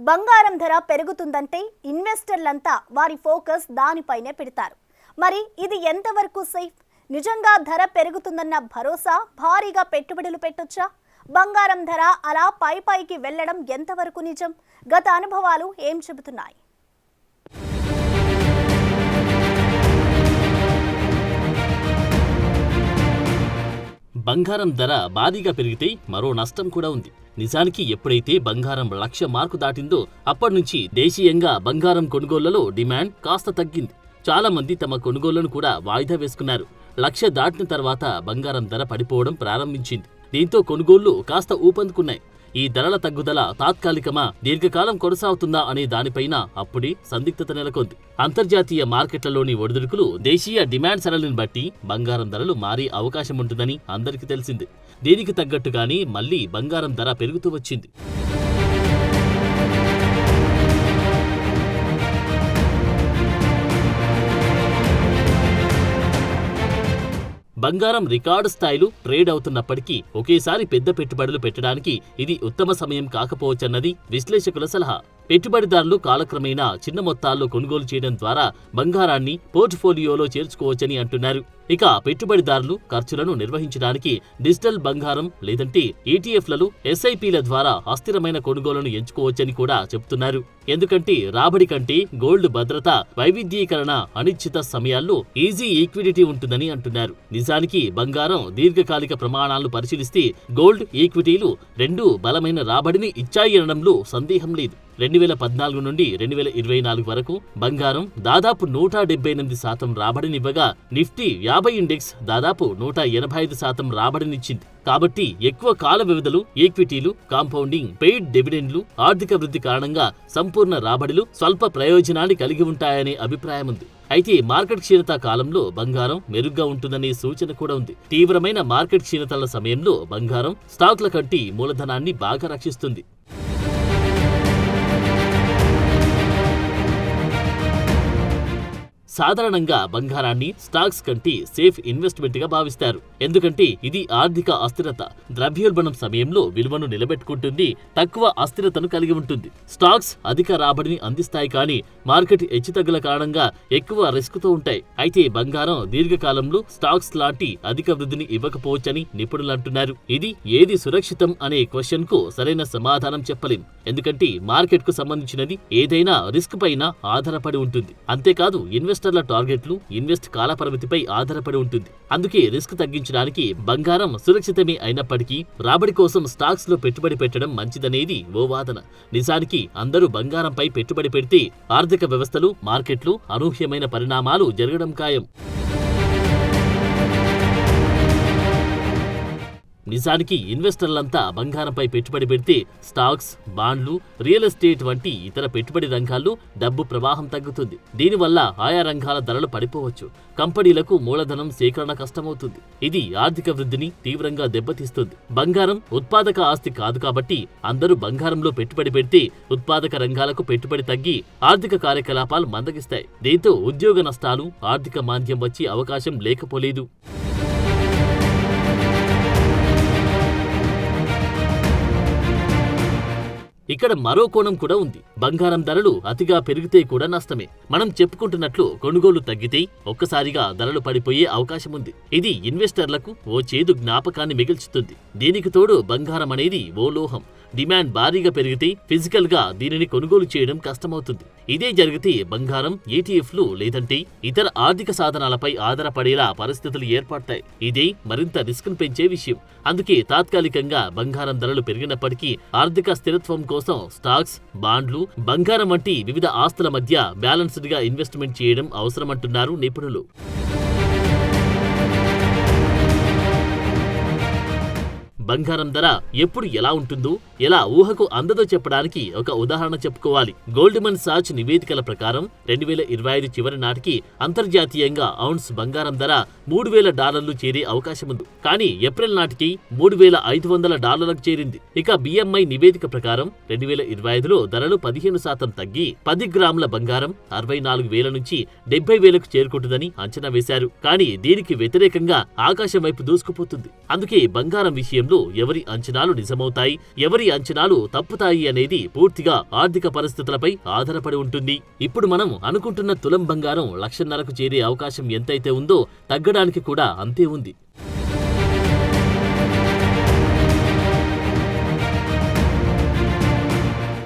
బంగారం ధర పెరుగుతుందంటే ఇన్వెస్టర్లంతా వారి ఫోకస్ దానిపైనే పెడతారు. మరి ఇది ఎంతవరకు సేఫ్? నిజంగా ధర పెరుగుతుందన్న భరోసా భారీగా పెట్టుబడులు పెట్టొచ్చా? బంగారం ధర అలా పైకి వెళ్లడం ఎంతవరకు నిజం? గత అనుభవాలు ఏం చెబుతున్నాయి? బంగారం ధర భారీగా పెరిగితే మరో నష్టం కూడా ఉంది. నిజానికి ఎప్పుడైతే బంగారం 1,00,000 మార్కు దాటిందో అప్పటినుంచి దేశీయంగా బంగారం కొనుగోళ్లలో డిమాండ్ కాస్త తగ్గింది. చాలా మంది తమ కొనుగోళ్లను కూడా వాయిదా వేసుకున్నారు. 1,00,000 దాటిన తర్వాత బంగారం ధర పడిపోవడం ప్రారంభించింది. దీంతో కొనుగోళ్లు కాస్త ఊపందుకున్నాయి. ఈ ధరల తగ్గుదల తాత్కాలికమా, దీర్ఘకాలం కొనసాగుతుందా అనే దానిపైన అప్పుడే సందిగ్ధత నెలకొంది. అంతర్జాతీయ మార్కెట్లలోని ఒడిదుడుకులు, దేశీయ డిమాండ్ సరళిని బట్టి బంగారం ధరలు మారే అవకాశం ఉంటుందని అందరికీ తెలిసింది. దీనికి తగ్గట్టుగానే మళ్లీ బంగారం ధర పెరుగుతూ వచ్చింది. బంగారం రికార్డు స్థాయిలో ట్రేడ్ అవుతున్నప్పటికీ ఒకేసారి పెద్ద పెట్టుబడులు పెట్టడానికి ఇది ఉత్తమ సమయం కాకపోవచ్చన్నది విశ్లేషకుల సలహా. పెట్టుబడిదారులు కాలక్రమేణా చిన్న మొత్తాల్లో కొనుగోలు చేయడం ద్వారా బంగారాన్ని పోర్ట్ఫోలియోలో చేర్చుకోవచ్చని అంటున్నారు. ఇక పెట్టుబడిదారులు ఖర్చులను నిర్వహించడానికి డిజిటల్ బంగారం లేదంటే ఈటీఎఫ్లలో ఎస్ఐపీల ద్వారా అస్థిరమైన కొనుగోలును ఎంచుకోవచ్చని కూడా చెబుతున్నారు. ఎందుకంటే రాబడి కంటే గోల్డ్ భద్రత, వైవిధ్యీకరణ, అనిశ్చిత సమయాల్లో ఈజీ ఈక్విడిటీ ఉంటుందని అంటున్నారు. నిజానికి బంగారం దీర్ఘకాలిక ప్రమాణాలను పరిశీలిస్తే గోల్డ్, ఈక్విటీలు రెండూ బలమైన రాబడిని ఇచ్చాయనడంలో సందేహం లేదు. 2014 నుండి 2024 వరకు బంగారం దాదాపు 178% రాబడినివ్వగా నిఫ్టీ 50 ఇండెక్స్ దాదాపు 185% రాబడినిచ్చింది. కాబట్టి ఎక్కువ కాల వ్యవధులు, ఈక్విటీలు, కాంపౌండింగ్, పెయిడ్ డివిడెండ్లు, ఆర్థిక వృద్ధి కారణంగా సంపూర్ణ రాబడులు స్వల్ప ప్రయోజనాన్ని కలిగి ఉంటాయనే అభిప్రాయం ఉంది. అయితే మార్కెట్ క్షీణత కాలంలో బంగారం మెరుగ్గా ఉంటుందనే సూచన కూడా ఉంది. తీవ్రమైన మార్కెట్ క్షీణతల సమయంలో బంగారం స్టాక్ల కంటే మూలధనాన్ని బాగా రక్షిస్తుంది. సాధారణంగా బంగారాన్ని స్టాక్స్ కంటే సేఫ్ ఇన్వెస్ట్మెంట్ గా భావిస్తారు. ఎందుకంటే ఇది ఆర్థిక అస్థిరత, ద్రవ్యోల్బణం సమయంలో విలువను నిలబెట్టుకుంటుంది, తక్కువ అస్థిరతను కలిగి ఉంటుంది. స్టాక్స్ అధిక రాబడిని అందిస్తాయి, కానీ మార్కెట్ హెచ్చుతగ్గుల కారణంగా ఎక్కువ రిస్క్తో ఉంటాయి. అయితే బంగారం దీర్ఘకాలంలో స్టాక్స్ లాంటి అధిక వృద్ధిని ఇవ్వకపోవచ్చని నిపుణులు అంటున్నారు. ఇది ఏది సురక్షితం అనే క్వశ్చన్ కు సరైన సమాధానం చెప్పలేం. ఎందుకంటే మార్కెట్ కు సంబంధించినది ఏదైనా రిస్క్ పైన ఆధారపడి ఉంటుంది. అంతేకాదు ఇన్వెస్టర్ల టార్గెట్లు, ఇన్వెస్ట్ కాలపరిమితిపై ఆధారపడి ఉంటుంది. అందుకే రిస్క్ తగ్గించడానికి బంగారం సురక్షితమే అయినప్పటికీ రాబడి కోసం స్టాక్స్ లో పెట్టుబడి పెట్టడం మంచిదనేది ఓ వాదన. నిజానికి అందరూ బంగారంపై పెట్టుబడి పెడితే ఆర్థిక వ్యవస్థలు, మార్కెట్లు అనూహ్యమైన పరిణామాలు జరగడం ఖాయం. నిజానికి ఇన్వెస్టర్లంతా బంగారంపై పెట్టుబడి పెడితే స్టాక్స్, బాండ్లు, రియల్ ఎస్టేట్ వంటి ఇతర పెట్టుబడి రంగాల్లో డబ్బు ప్రవాహం తగ్గుతుంది. దీనివల్ల ఆయా రంగాల ధరలు పడిపోవచ్చు. కంపెనీలకు మూలధనం సేకరణ కష్టమవుతుంది. ఇది ఆర్థిక వృద్ధిని తీవ్రంగా దెబ్బతీస్తుంది. బంగారం ఉత్పాదక ఆస్తి కాదు కాబట్టి అందరూ బంగారంలో పెట్టుబడి పెడితే ఉత్పాదక రంగాలకు పెట్టుబడి తగ్గి ఆర్థిక కార్యకలాపాలు మందగిస్తాయి. దీంతో ఉద్యోగ నష్టాలు, ఆర్థిక మాంద్యం వచ్చే అవకాశం లేకపోలేదు. ఇక్కడ మరో కోణం కూడా ఉంది. బంగారం ధరలు అతిగా పెరిగితే కూడా నష్టమే. మనం చెప్పుకుంటున్నట్లు కొనుగోలు తగ్గితే ఒక్కసారిగా ధరలు పడిపోయే అవకాశం ఉంది. ఇది ఇన్వెస్టర్లకు ఓ చేదు జ్ఞాపకాన్ని మిగిల్చుతుంది. దీనికి తోడు బంగారం అనేది ఓ లోహం. డిమాండ్ భారీగా పెరిగితే ఫిజికల్ గా దీనిని కొనుగోలు చేయడం కష్టమవుతుంది. ఇదే జరిగితే బంగారం, ఈటీఎఫ్లు లేదంటే ఇతర ఆర్థిక సాధనాలపై ఆధారపడేలా పరిస్థితులు ఏర్పడతాయి. ఇదే మరింత రిస్క్ పెంచే విషయం. అందుకే తాత్కాలికంగా బంగారం ధరలు పెరిగినప్పటికీ ఆర్థిక స్థిరత్వం కోసం స్టాక్స్, బాండ్లు, బంగారం వంటి వివిధ ఆస్తుల మధ్య బ్యాలెన్స్డ్ గా ఇన్వెస్ట్మెంట్ చేయడం అవసరమంటున్నారు నిపుణులు. బంగారం ధర ఎప్పుడు ఎలా ఉంటుందో, ఎలా ఊహకు అందదో చెప్పడానికి ఒక ఉదాహరణ చెప్పుకోవాలి. గోల్డ్మన్ సాచ్ నివేదికల ప్రకారం 2025 చివరి నాటికి అంతర్జాతీయంగా ఔన్స్ బంగారం ధర $3,000 చేరే అవకాశం ఉంది. కానీ ఏప్రిల్ నాటికి $3,500 చేరింది. ఇక బిఎంఐ నివేదిక ప్రకారం 2025లో ధరలు 15% తగ్గి 10 గ్రాముల బంగారం 64,000 నుంచి 70,000కు చేరుకుంటుందని అంచనా వేశారు. కానీ దీనికి వ్యతిరేకంగా ఆకాశం వైపు దూసుకుపోతుంది. అందుకే బంగారం విషయంలో సమయంలో ఎవరి అంచనాలు నిజమవుతాయి, ఎవరి అంచనాలు తప్పుతాయి అనేది పూర్తిగా ఆర్థిక పరిస్థితులపై ఆధారపడి ఉంటుంది. ఇప్పుడు మనం అనుకుంటున్న తులం బంగారం 1,50,000కు చేరే అవకాశం ఎంతైతే ఉందో తగ్గడానికి కూడా అంతే ఉంది.